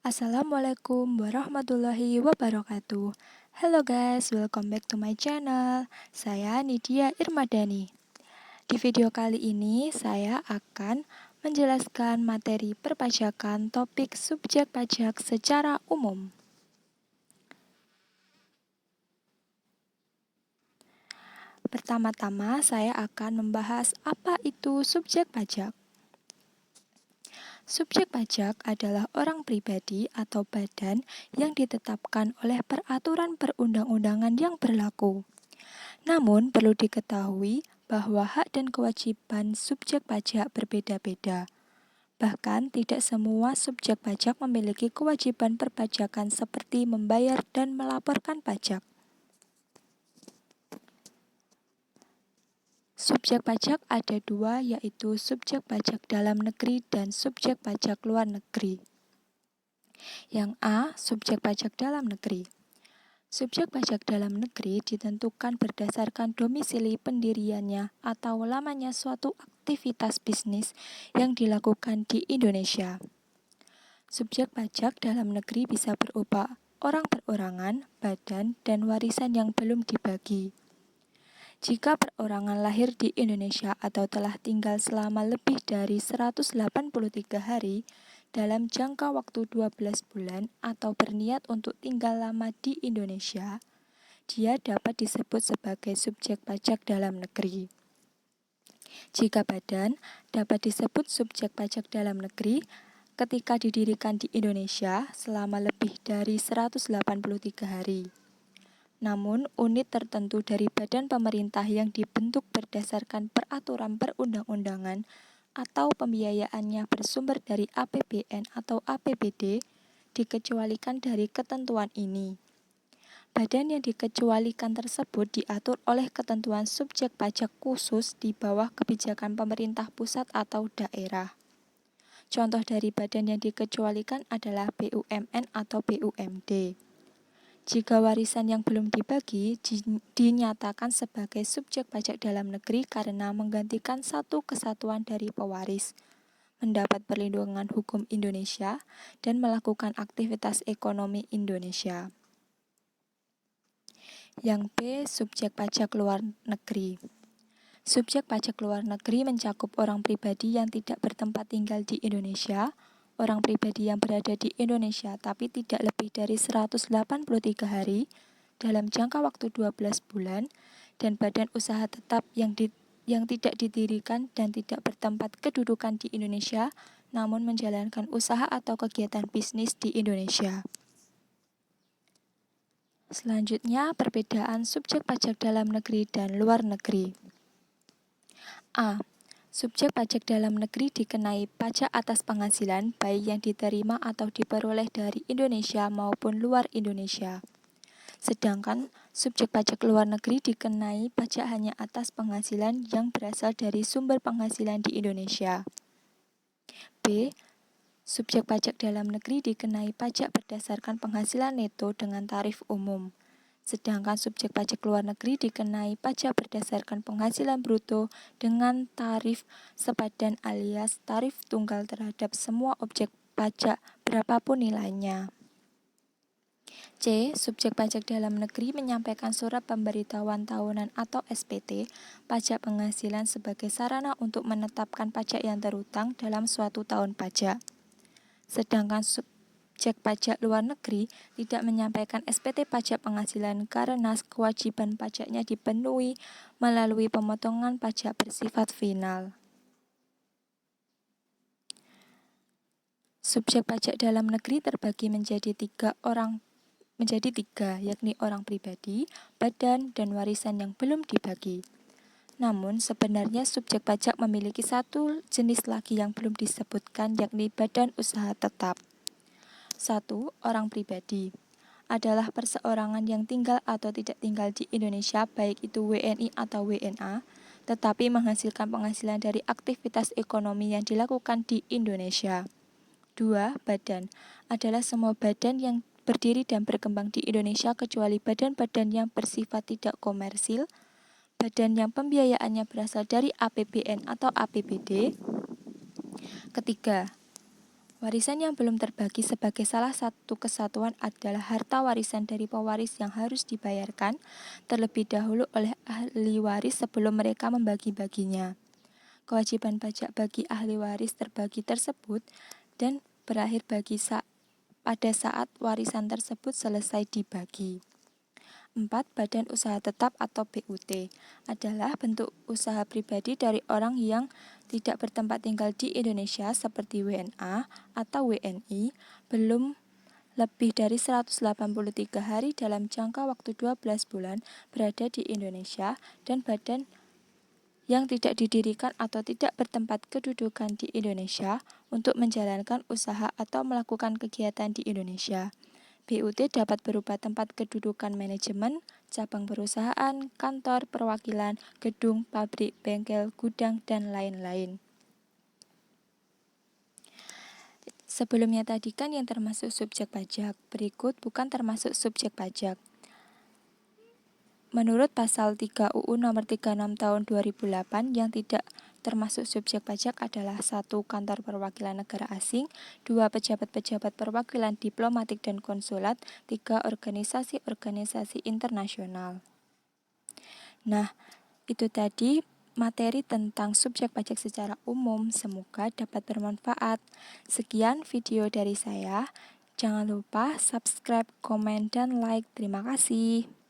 Assalamualaikum warahmatullahi wabarakatuh. Hello guys, welcome back to my channel. Saya Nidia Irmadani. Di video kali ini saya akan menjelaskan materi perpajakan topik subjek pajak secara umum. Pertama-tama saya akan membahas apa itu subjek pajak. Subjek pajak adalah orang pribadi atau badan yang ditetapkan oleh peraturan perundang-undangan yang berlaku. Namun, perlu diketahui bahwa hak dan kewajiban subjek pajak berbeda-beda. Bahkan, tidak semua subjek pajak memiliki kewajiban perpajakan seperti membayar dan melaporkan pajak. Subjek pajak ada dua, yaitu subjek pajak dalam negeri dan subjek pajak luar negeri. Yang A, subjek pajak dalam negeri. Subjek pajak dalam negeri ditentukan berdasarkan domisili pendiriannya atau lamanya suatu aktivitas bisnis yang dilakukan di Indonesia. Subjek pajak dalam negeri bisa berupa orang perorangan, badan, dan warisan yang belum dibagi. Jika perorangan lahir di Indonesia atau telah tinggal selama lebih dari 183 hari dalam jangka waktu 12 bulan atau berniat untuk tinggal lama di Indonesia, dia dapat disebut sebagai subjek pajak dalam negeri. Jika badan, dapat disebut subjek pajak dalam negeri ketika didirikan di Indonesia selama lebih dari 183 hari. Namun, unit tertentu dari badan pemerintah yang dibentuk berdasarkan peraturan perundang-undangan atau pembiayaannya bersumber dari APBN atau APBD dikecualikan dari ketentuan ini. Badan yang dikecualikan tersebut diatur oleh ketentuan subjek pajak khusus di bawah kebijakan pemerintah pusat atau daerah. Contoh dari badan yang dikecualikan adalah BUMN atau BUMD. Jika warisan yang belum dibagi dinyatakan sebagai subjek pajak dalam negeri karena menggantikan satu kesatuan dari pewaris, mendapat perlindungan hukum Indonesia, dan melakukan aktivitas ekonomi Indonesia. Yang B, subjek pajak luar negeri. Subjek pajak luar negeri mencakup orang pribadi yang tidak bertempat tinggal di Indonesia, orang pribadi yang berada di Indonesia tapi tidak lebih dari 183 hari dalam jangka waktu 12 bulan, dan badan usaha tetap yang tidak didirikan dan tidak bertempat kedudukan di Indonesia namun menjalankan usaha atau kegiatan bisnis di Indonesia. Selanjutnya, perbedaan subjek pajak dalam negeri dan luar negeri. A. Subjek pajak dalam negeri dikenai pajak atas penghasilan baik yang diterima atau diperoleh dari Indonesia maupun luar Indonesia. Sedangkan subjek pajak luar negeri dikenai pajak hanya atas penghasilan yang berasal dari sumber penghasilan di Indonesia. B. Subjek pajak dalam negeri dikenai pajak berdasarkan penghasilan neto dengan tarif umum. Sedangkan subjek pajak luar negeri dikenai pajak berdasarkan penghasilan bruto dengan tarif sepadan alias tarif tunggal terhadap semua objek pajak berapapun nilainya. C. Subjek pajak dalam negeri menyampaikan surat pemberitahuan tahunan atau SPT pajak penghasilan sebagai sarana untuk menetapkan pajak yang terhutang dalam suatu tahun pajak. Sedangkan subjek pajak luar negeri tidak menyampaikan SPT pajak penghasilan karena kewajiban pajaknya dipenuhi melalui pemotongan pajak bersifat final. Subjek pajak dalam negeri terbagi menjadi tiga, yakni orang pribadi, badan, dan warisan yang belum dibagi. Namun, sebenarnya subjek pajak memiliki satu jenis lagi yang belum disebutkan, yakni badan usaha tetap. 1. Orang pribadi adalah perseorangan yang tinggal atau tidak tinggal di Indonesia, baik itu WNI atau WNA, tetapi menghasilkan penghasilan dari aktivitas ekonomi yang dilakukan di Indonesia. 2. Badan adalah semua badan yang berdiri dan berkembang di Indonesia kecuali badan-badan yang bersifat tidak komersil, badan yang pembiayaannya berasal dari APBN atau APBD. Ketiga, Warisan yang belum terbagi sebagai salah satu kesatuan adalah harta warisan dari pewaris yang harus dibayarkan terlebih dahulu oleh ahli waris sebelum mereka membagi-baginya. Kewajiban pajak bagi ahli waris terbagi tersebut dan berakhir pada saat warisan tersebut selesai dibagi. 4. Badan usaha tetap atau BUT adalah bentuk usaha pribadi dari orang yang tidak bertempat tinggal di Indonesia seperti WNA atau WNI belum lebih dari 183 hari dalam jangka waktu 12 bulan berada di Indonesia dan badan yang tidak didirikan atau tidak bertempat kedudukan di Indonesia untuk menjalankan usaha atau melakukan kegiatan di Indonesia. BUT dapat berupa tempat kedudukan manajemen, cabang perusahaan, kantor, perwakilan, gedung, pabrik, bengkel, gudang, dan lain-lain. Sebelumnya tadi kan yang termasuk subjek pajak, berikut bukan termasuk subjek pajak. Menurut pasal 3 UU nomor 36 tahun 2008 yang tidak termasuk subjek pajak adalah 1. Kantor perwakilan negara asing, 2. Pejabat-pejabat perwakilan diplomatik dan konsulat, 3. Organisasi-organisasi internasional. Nah, itu tadi materi tentang subjek pajak secara umum, semoga dapat bermanfaat. Sekian video dari saya. Jangan lupa subscribe, komen, dan like. Terima kasih.